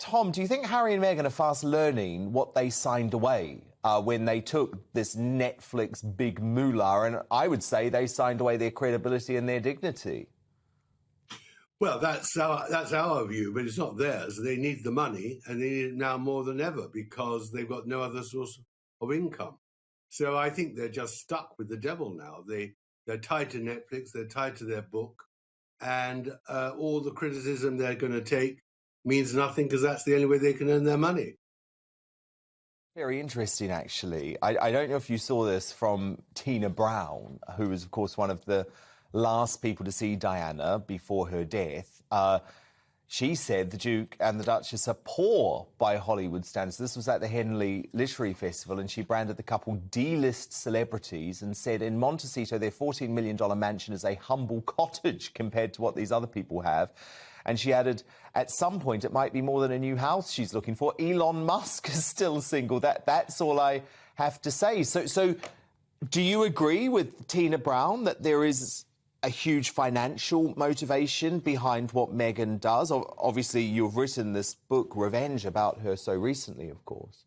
Tom, do you think Harry and Meghan are fast learning what they signed away when they took this Netflix big moolah? And I would say they signed away their credibility and their dignity. Well, that's our view, but it's not theirs. They need the money, and they need it now more than ever because they've got no other source of income. So I think they're just stuck with the devil now. They're tied to Netflix, they're tied to their book, and all the criticism they're going to take means nothing because that's the only way they can earn their money. Very interesting, actually. I don't know if you saw this from Tina Brown, who was, of course, one of the last people to see Diana before her death. She said the Duke and the Duchess are poor by Hollywood standards. This was at the Henley Literary Festival, and she branded the couple D-list celebrities and said in Montecito their $14 million mansion is a humble cottage compared to what these other people have. And she added, at some point, it might be more than a new house she's looking for. Elon Musk is still single. That's all I have to say. So do you agree with Tina Brown that there is a huge financial motivation behind what Meghan does? Obviously, you've written this book, Revenge, about her so recently, of course.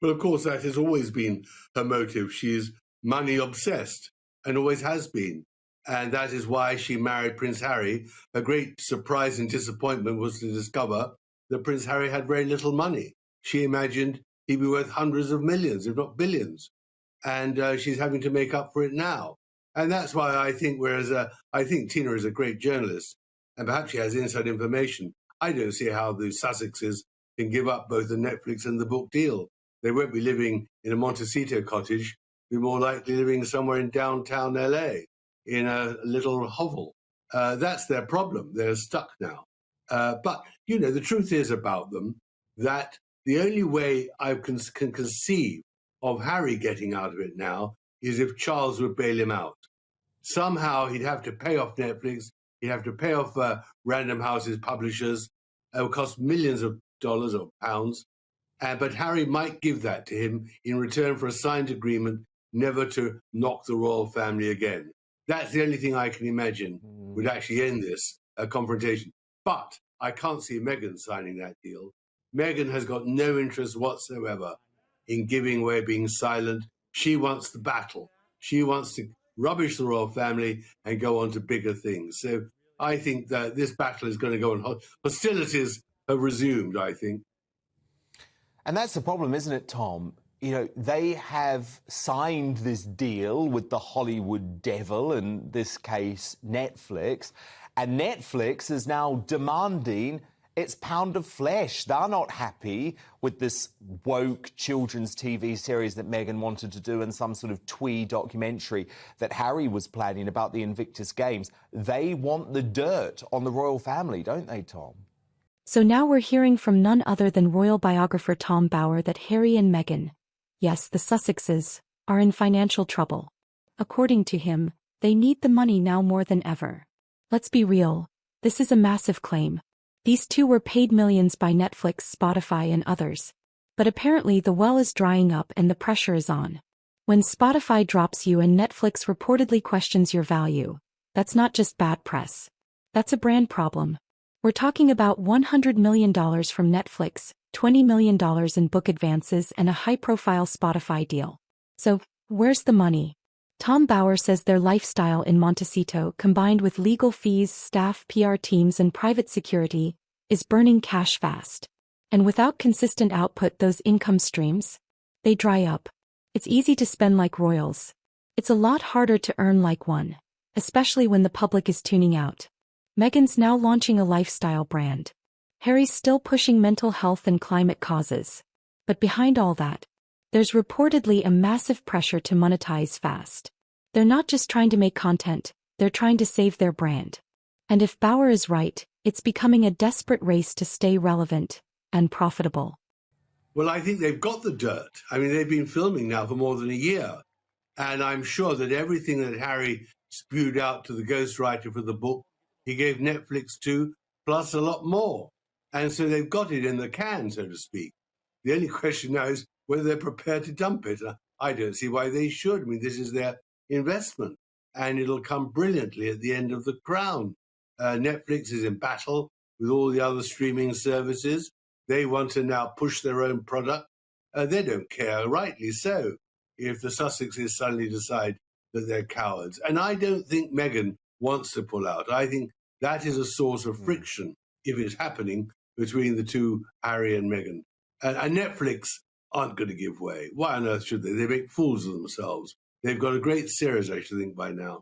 Well, of course, that has always been her motive. She's money obsessed and always has been. And that is why she married Prince Harry. A great surprise and disappointment was to discover that Prince Harry had very little money. She imagined he'd be worth hundreds of millions, if not billions. And she's having to make up for it now. And that's why I think, I think Tina is a great journalist, and perhaps she has inside information. I don't see how the Sussexes can give up both the Netflix and the book deal. They won't be living in a Montecito cottage. They'll be more likely living somewhere in downtown LA, in a little hovel. That's their problem. They're stuck now. But, you know, the truth is about them that the only way I can conceive of Harry getting out of it now is if Charles would bail him out. Somehow he'd have to pay off Netflix, he'd have to pay off Random House's publishers. It would cost millions of dollars or pounds. But Harry might give that to him in return for a signed agreement never to knock the royal family again. That's the only thing I can imagine would actually end this confrontation. But I can't see Meghan signing that deal. Meghan has got no interest whatsoever in giving way, being silent. She wants the battle. She wants to rubbish the royal family and go on to bigger things. So I think that this battle is going to go on. Hostilities have resumed, I think. And that's the problem, isn't it, Tom? You know, they have signed this deal with the Hollywood devil, in this case, Netflix, and Netflix is now demanding its pound of flesh. They're not happy with this woke children's TV series that Meghan wanted to do and some sort of twee documentary that Harry was planning about the Invictus Games. They want the dirt on the royal family, don't they, Tom? So now we're hearing from none other than royal biographer Tom Bower that Harry and Meghan, yes, the Sussexes, are in financial trouble. According to him, they need the money now more than ever. Let's be real, this is a massive claim. These two were paid millions by Netflix, Spotify and others. But apparently the well is drying up and the pressure is on. When Spotify drops you and Netflix reportedly questions your value, that's not just bad press. That's a brand problem. We're talking about $100 million from Netflix, $20 million in book advances and a high-profile Spotify deal. So, where's the money? Tom Bower says their lifestyle in Montecito, combined with legal fees, staff, PR teams and private security, is burning cash fast. And without consistent output, those income streams, they dry up. It's easy to spend like royals. It's a lot harder to earn like one, especially when the public is tuning out. Meghan's now launching a lifestyle brand. Harry's still pushing mental health and climate causes. But behind all that, there's reportedly a massive pressure to monetize fast. They're not just trying to make content, they're trying to save their brand. And if Bower is right, it's becoming a desperate race to stay relevant and profitable. Well, I think they've got the dirt. I mean, they've been filming now for more than a year. And I'm sure that everything that Harry spewed out to the ghostwriter for the book, he gave Netflix to, plus a lot more. And so they've got it in the can, so to speak. The only question now is whether they're prepared to dump it. I don't see why they should. I mean, this is their investment, and it'll come brilliantly at the end of The Crown. Netflix is in battle with all the other streaming services. They want to now push their own product. They don't care, rightly so, if the Sussexes suddenly decide that they're cowards. And I don't think Meghan wants to pull out. I think that is a source of friction, if it's happening, between the two, Harry and Meghan. And Netflix aren't going to give way. Why on earth should they? They make fools of themselves. They've got a great series, I should think, by now.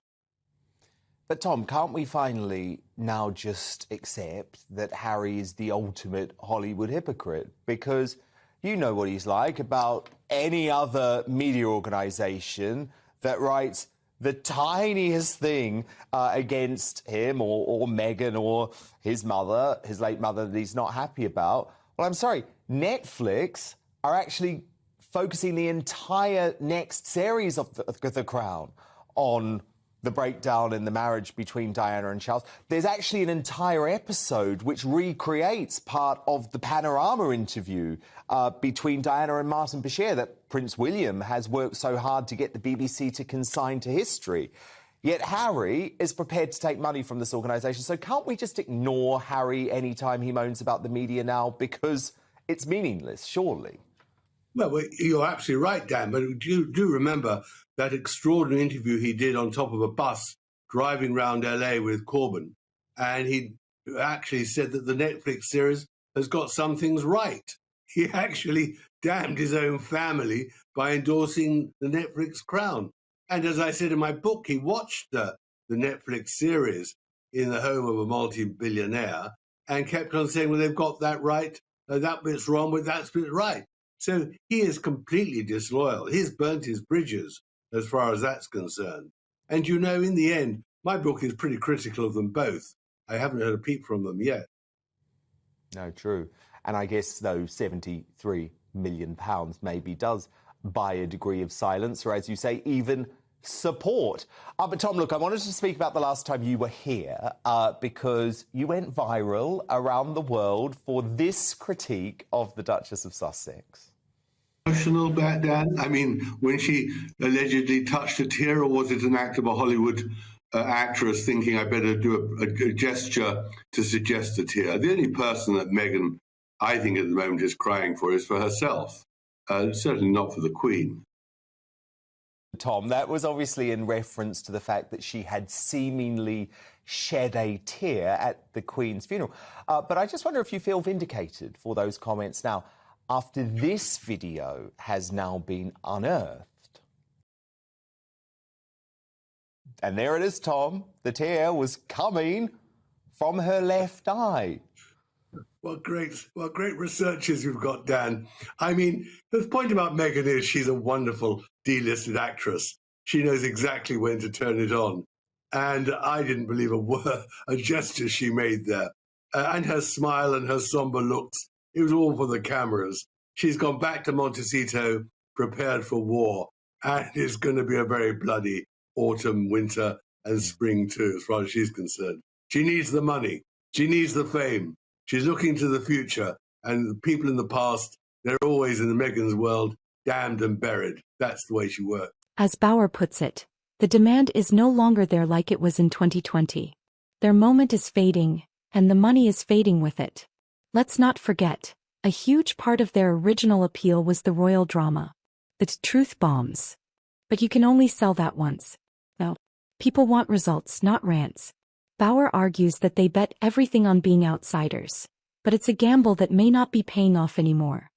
But Tom, can't we finally now just accept that Harry is the ultimate Hollywood hypocrite? Because you know what he's like about any other media organisation that writes the tiniest thing against him or Meghan or his mother, his late mother, that he's not happy about. Well, I'm sorry, Netflix are actually focusing the entire next series of The Crown on the breakdown in the marriage between Diana and Charles. There's actually an entire episode which recreates part of the Panorama interview between Diana and Martin Bashir that Prince William has worked so hard to get the BBC to consign to history. Yet Harry is prepared to take money from this organisation. So can't we just ignore Harry anytime he moans about the media now? Because it's meaningless, surely. Well, you're absolutely right, Dan, but do remember that extraordinary interview he did on top of a bus driving around LA with Corbyn. And he actually said that the Netflix series has got some things right. He actually damned his own family by endorsing the Netflix Crown. And as I said in my book, he watched the Netflix series in the home of a multi-billionaire and kept on saying, well, they've got that right, that bit's wrong, but that bit's right. So he is completely disloyal. He's burnt his bridges as far as that's concerned. And you know, in the end, my book is pretty critical of them both. I haven't heard a peep from them yet. No, true. And I guess, though, £73 million maybe does buy a degree of silence, or as you say, even support. But Tom, look, I wanted to speak about the last time you were here because you went viral around the world for this critique of the Duchess of Sussex. Emotional back, Dan? I mean, when she allegedly touched a tear, or was it an act of a Hollywood actress thinking I better do a gesture to suggest a tear? The only person that Meghan, I think, at the moment is crying for is for herself, certainly not for the Queen. Tom, that was obviously in reference to the fact that she had seemingly shed a tear at the Queen's funeral. But I just wonder if you feel vindicated for those comments now, after this video has now been unearthed. And there it is, Tom. The tear was coming from her left eye. What great researchers you've got, Dan. I mean, the point about Meghan is she's a wonderful delisted actress. She knows exactly when to turn it on. And I didn't believe a gesture she made there. And her smile and her somber looks, it was all for the cameras. She's gone back to Montecito, prepared for war. And it's going to be a very bloody autumn, winter, and spring too, as far as she's concerned. She needs the money. She needs the fame. She's looking to the future, and the people in the past, they're always, in the Meghan's world, damned and buried. That's the way she works. As Bauer puts it, the demand is no longer there like it was in 2020. Their moment is fading, and the money is fading with it. Let's not forget, a huge part of their original appeal was the royal drama. The truth bombs. But you can only sell that once. Now, people want results, not rants. Bauer argues that they bet everything on being outsiders, but it's a gamble that may not be paying off anymore.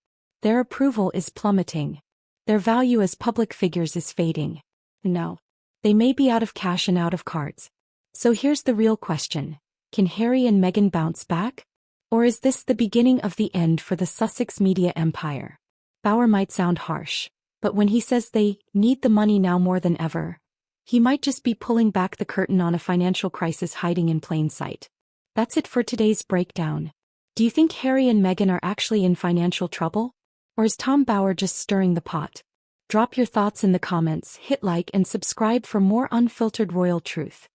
Their approval is plummeting. Their value as public figures is fading. Now, they may be out of cash and out of cards. So here's the real question. Can Harry and Meghan bounce back? Or is this the beginning of the end for the Sussex media empire? Bauer might sound harsh, but when he says they need the money now more than ever, he might just be pulling back the curtain on a financial crisis hiding in plain sight. That's it for today's breakdown. Do you think Harry and Meghan are actually in financial trouble? Or is Tom Bauer just stirring the pot? Drop your thoughts in the comments, hit like and subscribe for more unfiltered royal truth.